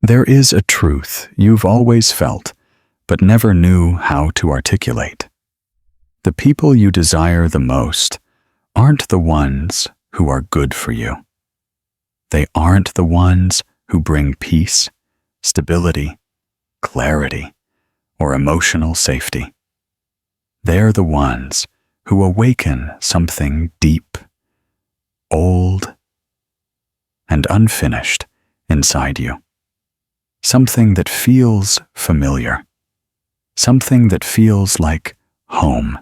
There is a truth you've always felt, but never knew how to articulate. The people you desire the most aren't the ones who are good for you. They aren't the ones who bring peace, stability, clarity, or emotional safety. They're the ones who awaken something deep, old, and unfinished inside you. Something that feels familiar. Something that feels like home,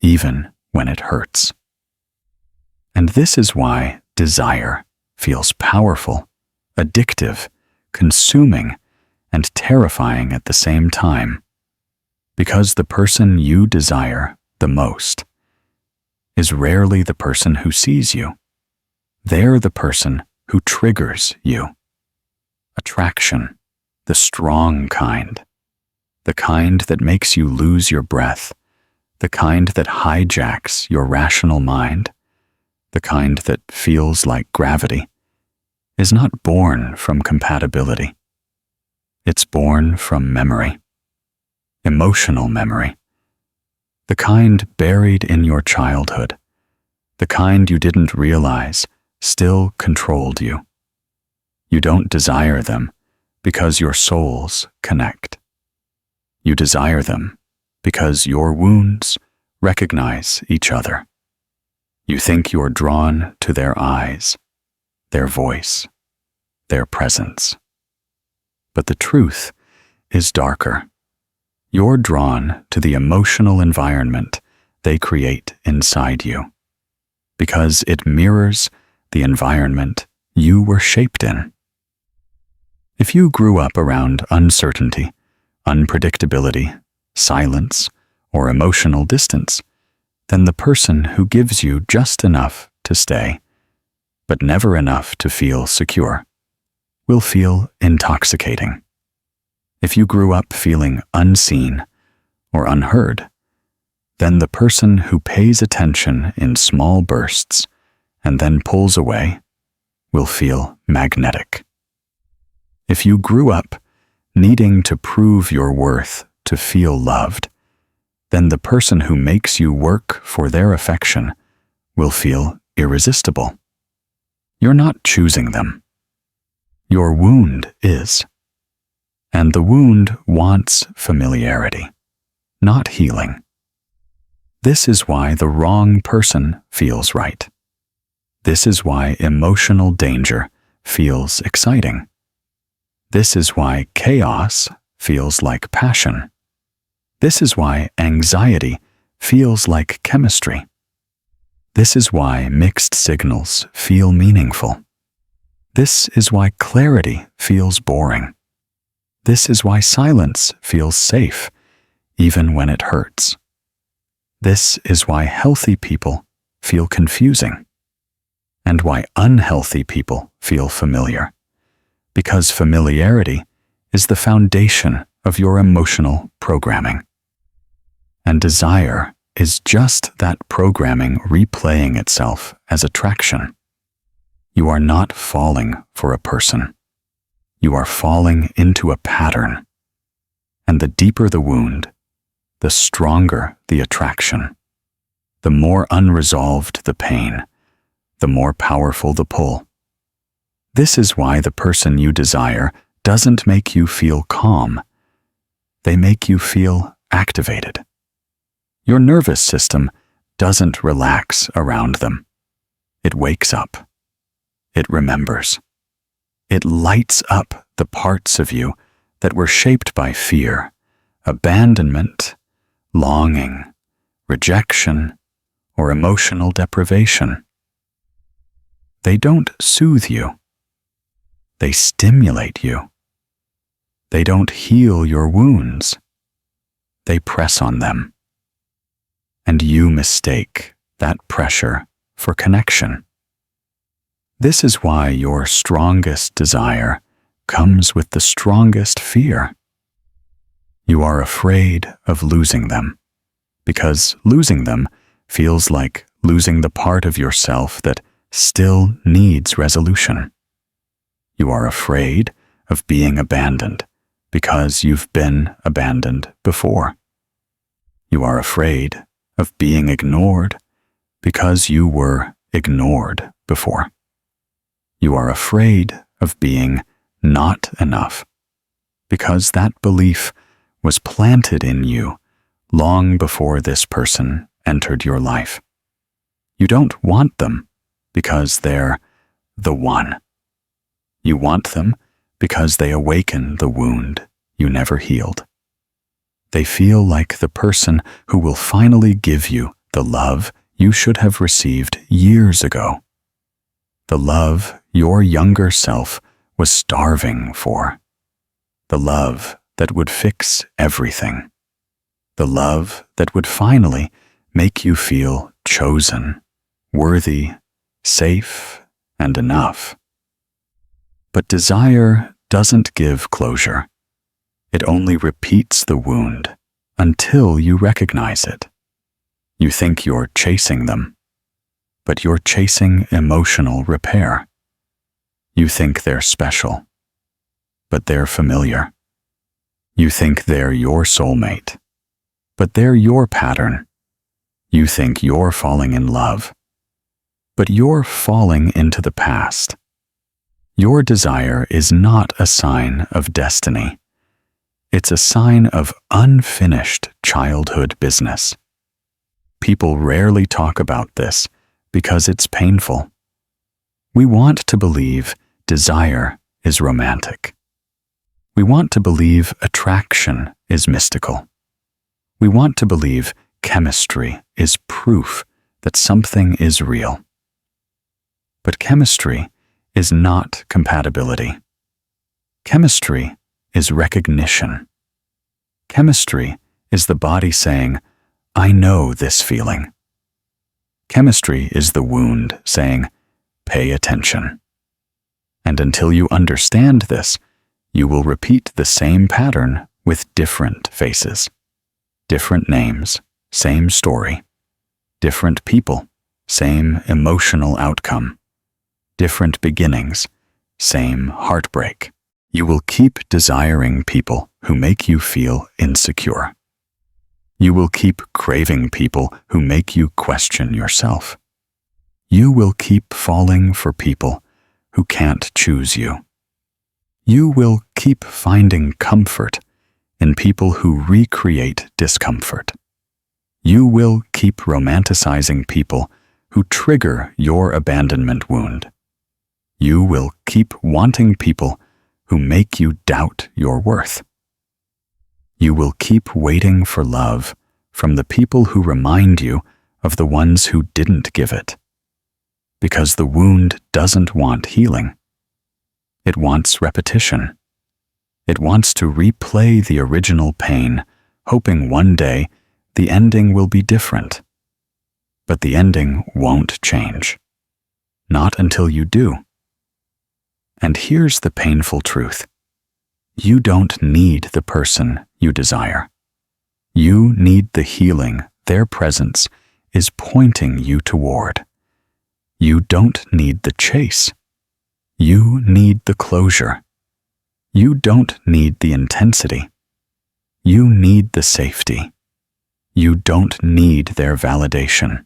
even when it hurts. And this is why desire feels powerful, addictive, consuming, and terrifying at the same time. Because the person you desire the most is rarely the person who sees you. They're the person who triggers you. Attraction, the strong kind. The kind that makes you lose your breath. The kind that hijacks your rational mind. The kind that feels like gravity, is not born from compatibility. It's born from memory. Emotional memory. The kind buried in your childhood. The kind you didn't realize still controlled you. You don't desire them because your souls connect. You desire them because your wounds recognize each other. You think you're drawn to their eyes, their voice, their presence. But the truth is darker. You're drawn to the emotional environment they create inside you, because it mirrors the environment you were shaped in. If you grew up around uncertainty, unpredictability, silence, or emotional distance, then the person who gives you just enough to stay, but never enough to feel secure, will feel intoxicating. If you grew up feeling unseen or unheard, then the person who pays attention in small bursts and then pulls away will feel magnetic. If you grew up needing to prove your worth to feel loved, then the person who makes you work for their affection will feel irresistible. You're not choosing them. Your wound is. And the wound wants familiarity, not healing. This is why the wrong person feels right. This is why emotional danger feels exciting. This is why chaos feels like passion. This is why anxiety feels like chemistry. This is why mixed signals feel meaningful. This is why clarity feels boring. This is why silence feels safe, even when it hurts. This is why healthy people feel confusing, and why unhealthy people feel familiar, because familiarity is the foundation of your emotional programming. And desire is just that programming replaying itself as attraction. You are not falling for a person. You are falling into a pattern. And the deeper the wound, the stronger the attraction. The more unresolved the pain, the more powerful the pull. This is why the person you desire doesn't make you feel calm. They make you feel activated. Your nervous system doesn't relax around them. It wakes up. It remembers. It lights up the parts of you that were shaped by fear, abandonment, longing, rejection, or emotional deprivation. They don't soothe you. They stimulate you. They don't heal your wounds. They press on them. And you mistake that pressure for connection. This is why your strongest desire comes with the strongest fear. You are afraid of losing them, because losing them feels like losing the part of yourself that still needs resolution. You are afraid of being abandoned because you've been abandoned before. You are afraid of being ignored because you were ignored before. You are afraid of being not enough because that belief was planted in you long before this person entered your life. You don't want them because they're the one. You want them because they awaken the wound you never healed. They feel like the person who will finally give you the love you should have received years ago. The love your younger self was starving for. The love that would fix everything. The love that would finally make you feel chosen, worthy, safe, and enough. But desire doesn't give closure. It only repeats the wound until you recognize it. You think you're chasing them, but you're chasing emotional repair. You think they're special, but they're familiar. You think they're your soulmate, but they're your pattern. You think you're falling in love, but you're falling into the past. Your desire is not a sign of destiny. It's a sign of unfinished childhood business. People rarely talk about this because it's painful. We want to believe desire is romantic. We want to believe attraction is mystical. We want to believe chemistry is proof that something is real. But chemistry is not compatibility. Chemistry is recognition. Chemistry is the body saying, I know this feeling. Chemistry is the wound saying, pay attention. And until you understand this, you will repeat the same pattern with different faces. Different names, same story. Different people, same emotional outcome. Different beginnings, same heartbreak. You will keep desiring people who make you feel insecure. You will keep craving people who make you question yourself. You will keep falling for people who can't choose you. You will keep finding comfort in people who recreate discomfort. You will keep romanticizing people who trigger your abandonment wound. You will keep wanting people who make you doubt your worth. You will keep waiting for love from the people who remind you of the ones who didn't give it. Because the wound doesn't want healing. It wants repetition. It wants to replay the original pain, hoping one day the ending will be different. But the ending won't change. Not until you do. And here's the painful truth. You don't need the person you desire. You need the healing their presence is pointing you toward. You don't need the chase. You need the closure. You don't need the intensity. You need the safety. You don't need their validation.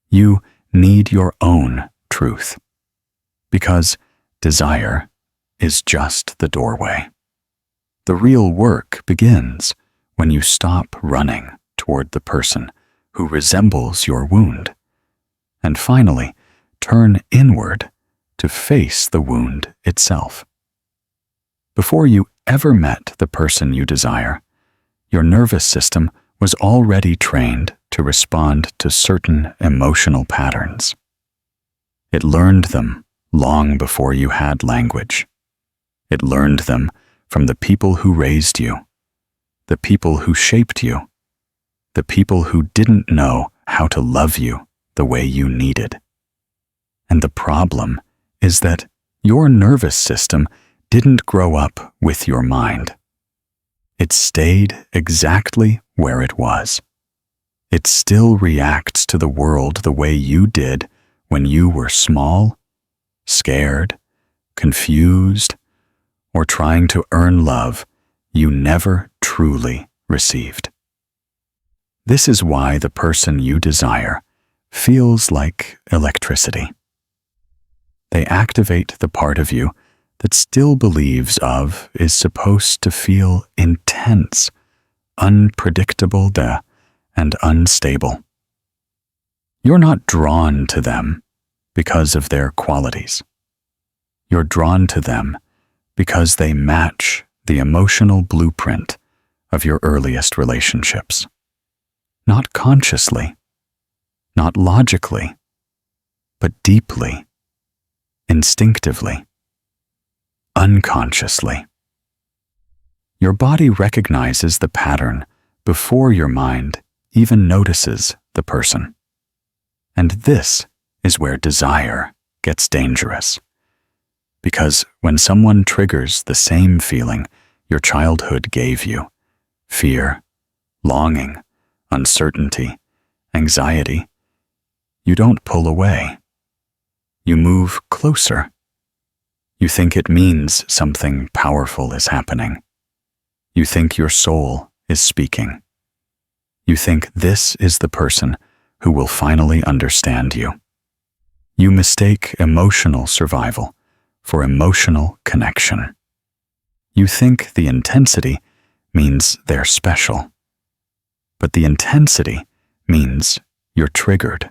You need your own truth. Because desire is just the doorway. The real work begins when you stop running toward the person who resembles your wound, and finally turn inward to face the wound itself. Before you ever met the person you desire, your nervous system was already trained to respond to certain emotional patterns. It learned them long before you had language. It learned them from the people who raised you, the people who shaped you, the people who didn't know how to love you the way you needed. And the problem is that your nervous system didn't grow up with your mind. It stayed exactly where it was. It still reacts to the world the way you did when you were small, scared, confused, or trying to earn love you never truly received. This is why the person you desire feels like electricity. They activate the part of you that still believes of is supposed to feel intense, unpredictable, and unstable. You're not drawn to them because of their qualities. You're drawn to them because they match the emotional blueprint of your earliest relationships. Not consciously, not logically, but deeply, instinctively, unconsciously. Your body recognizes the pattern before your mind even notices the person. And this is where desire gets dangerous. Because when someone triggers the same feeling your childhood gave you, fear, longing, uncertainty, anxiety, you don't pull away. You move closer. You think it means something powerful is happening. You think your soul is speaking. You think this is the person who will finally understand you. You mistake emotional survival for emotional connection. You think the intensity means they're special. But the intensity means you're triggered.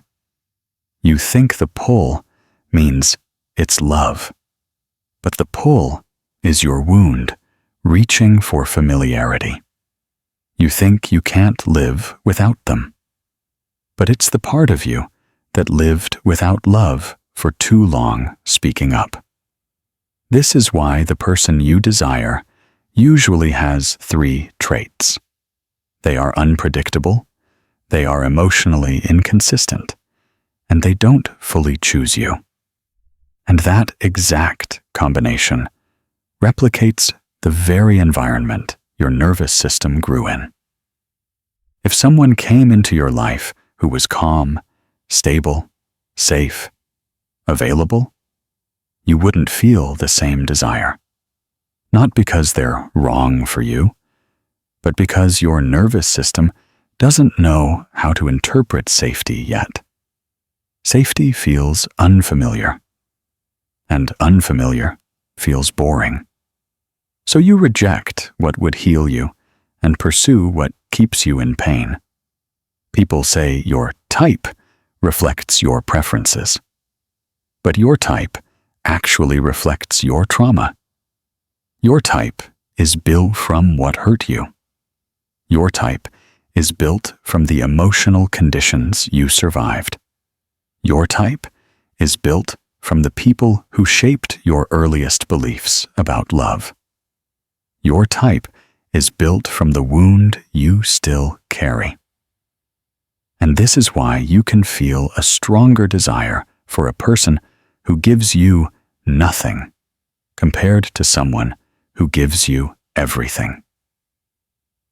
You think the pull means it's love. But the pull is your wound reaching for familiarity. You think you can't live without them. But it's the part of you that lived without love for too long speaking up. This is why the person you desire usually has 3 traits. They are unpredictable, they are emotionally inconsistent, and they don't fully choose you. And that exact combination replicates the very environment your nervous system grew in. If someone came into your life who was calm, stable, safe, available, you wouldn't feel the same desire. Not because they're wrong for you, but because your nervous system doesn't know how to interpret safety yet. Safety feels unfamiliar, and unfamiliar feels boring. So you reject what would heal you and pursue what keeps you in pain. People say your type reflects your preferences. But your type actually reflects your trauma. Your type is built from what hurt you. Your type is built from the emotional conditions you survived. Your type is built from the people who shaped your earliest beliefs about love. Your type is built from the wound you still carry. And this is why you can feel a stronger desire for a person who gives you nothing compared to someone who gives you everything.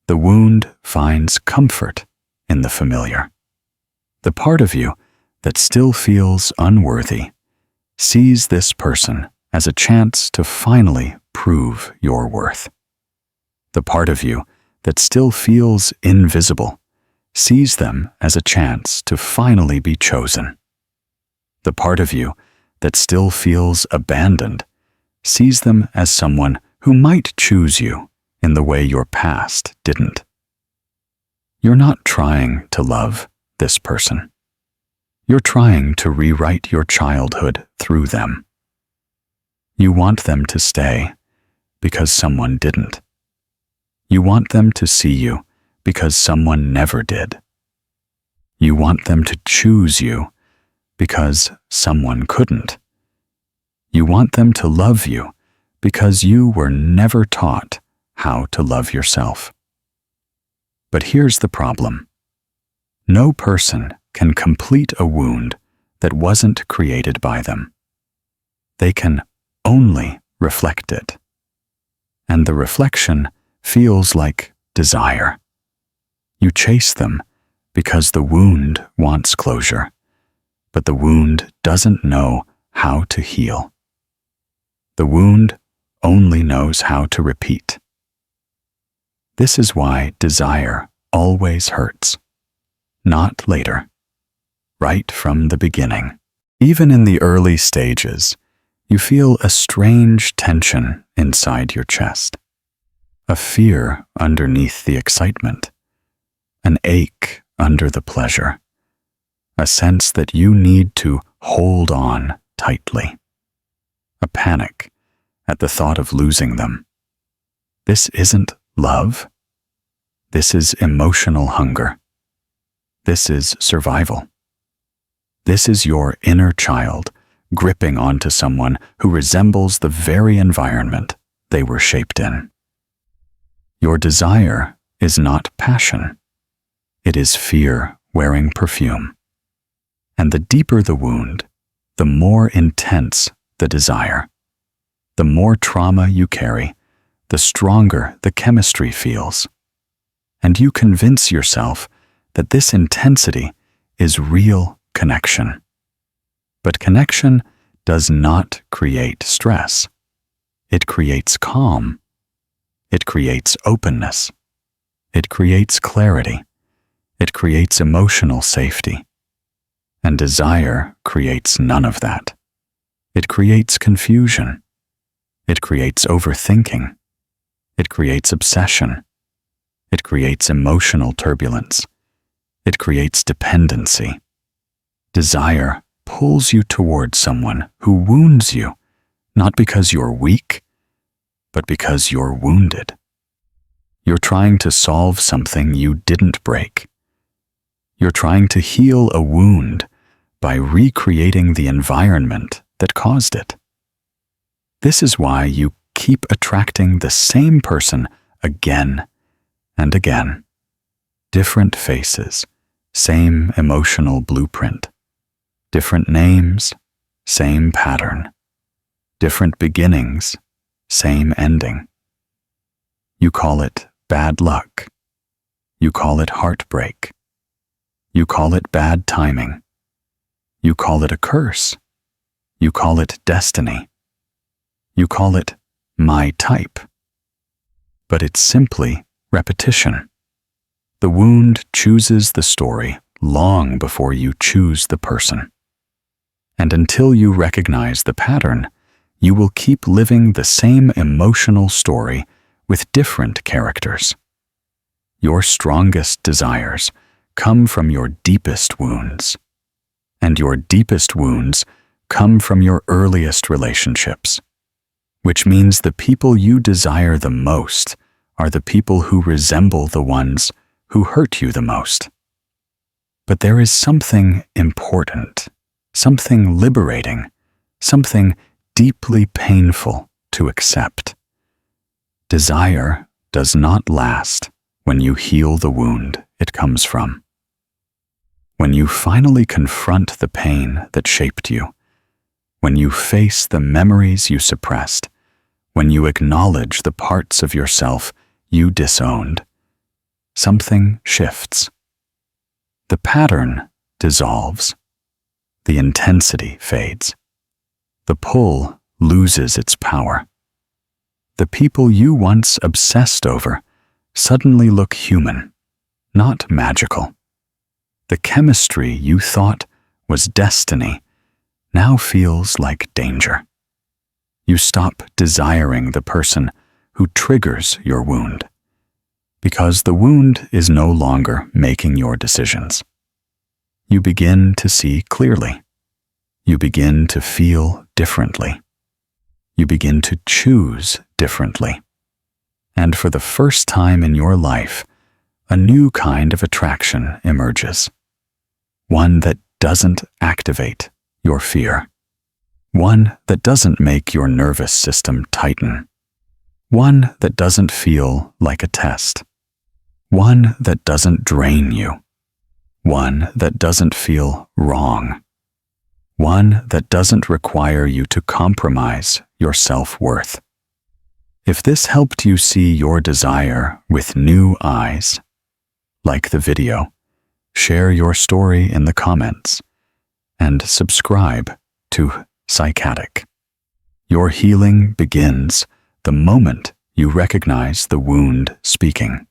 The wound finds comfort in the familiar. The part of you that still feels unworthy sees this person as a chance to finally prove your worth. The part of you that still feels invisible sees them as a chance to finally be chosen. The part of you that still feels abandoned sees them as someone who might choose you in the way your past didn't. You're not trying to love this person. You're trying to rewrite your childhood through them. You want them to stay because someone didn't. You want them to see you because someone never did. You want them to choose you because someone couldn't. You want them to love you because you were never taught how to love yourself. But here's the problem. No person can complete a wound that wasn't created by them. They can only reflect it. And the reflection feels like desire. You chase them because the wound wants closure, but the wound doesn't know how to heal. The wound only knows how to repeat. This is why desire always hurts, not later, right from the beginning. Even in the early stages, you feel a strange tension inside your chest, a fear underneath the excitement, an ache under the pleasure, a sense that you need to hold on tightly, a panic at the thought of losing them. This isn't love. This is emotional hunger. This is survival. This is your inner child gripping onto someone who resembles the very environment they were shaped in. Your desire is not passion. It is fear wearing perfume. And the deeper the wound, the more intense the desire. The more trauma you carry, the stronger the chemistry feels. And you convince yourself that this intensity is real connection. But connection does not create stress. It creates calm. It creates openness. It creates clarity. It creates emotional safety. And desire creates none of that. It creates confusion. It creates overthinking. It creates obsession. It creates emotional turbulence. It creates dependency. Desire pulls you toward someone who wounds you, not because you're weak, but because you're wounded. You're trying to solve something you didn't break. You're trying to heal a wound by recreating the environment that caused it. This is why you keep attracting the same person again and again. Different faces, same emotional blueprint. Different names, same pattern. Different beginnings, same ending. You call it bad luck. You call it heartbreak. You call it bad timing. You call it a curse. You call it destiny. You call it my type. But it's simply repetition. The wound chooses the story long before you choose the person. And until you recognize the pattern, you will keep living the same emotional story with different characters. Your strongest desires come from your deepest wounds. And your deepest wounds come from your earliest relationships, which means the people you desire the most are the people who resemble the ones who hurt you the most. But there is something important, something liberating, something deeply painful to accept. Desire does not last when you heal the wound it comes from. When you finally confront the pain that shaped you, when you face the memories you suppressed, when you acknowledge the parts of yourself you disowned, something shifts. The pattern dissolves. The intensity fades. The pull loses its power. The people you once obsessed over suddenly look human, not magical. The chemistry you thought was destiny now feels like danger. You stop desiring the person who triggers your wound, because the wound is no longer making your decisions. You begin to see clearly. You begin to feel differently. You begin to choose differently. And for the first time in your life, a new kind of attraction emerges. One that doesn't activate your fear. One that doesn't make your nervous system tighten. One that doesn't feel like a test. One that doesn't drain you. One that doesn't feel wrong. One that doesn't require you to compromise your self-worth. If this helped you see your desire with new eyes, like the video, share your story in the comments, and subscribe to Psychatic. Your healing begins the moment you recognize the wound speaking.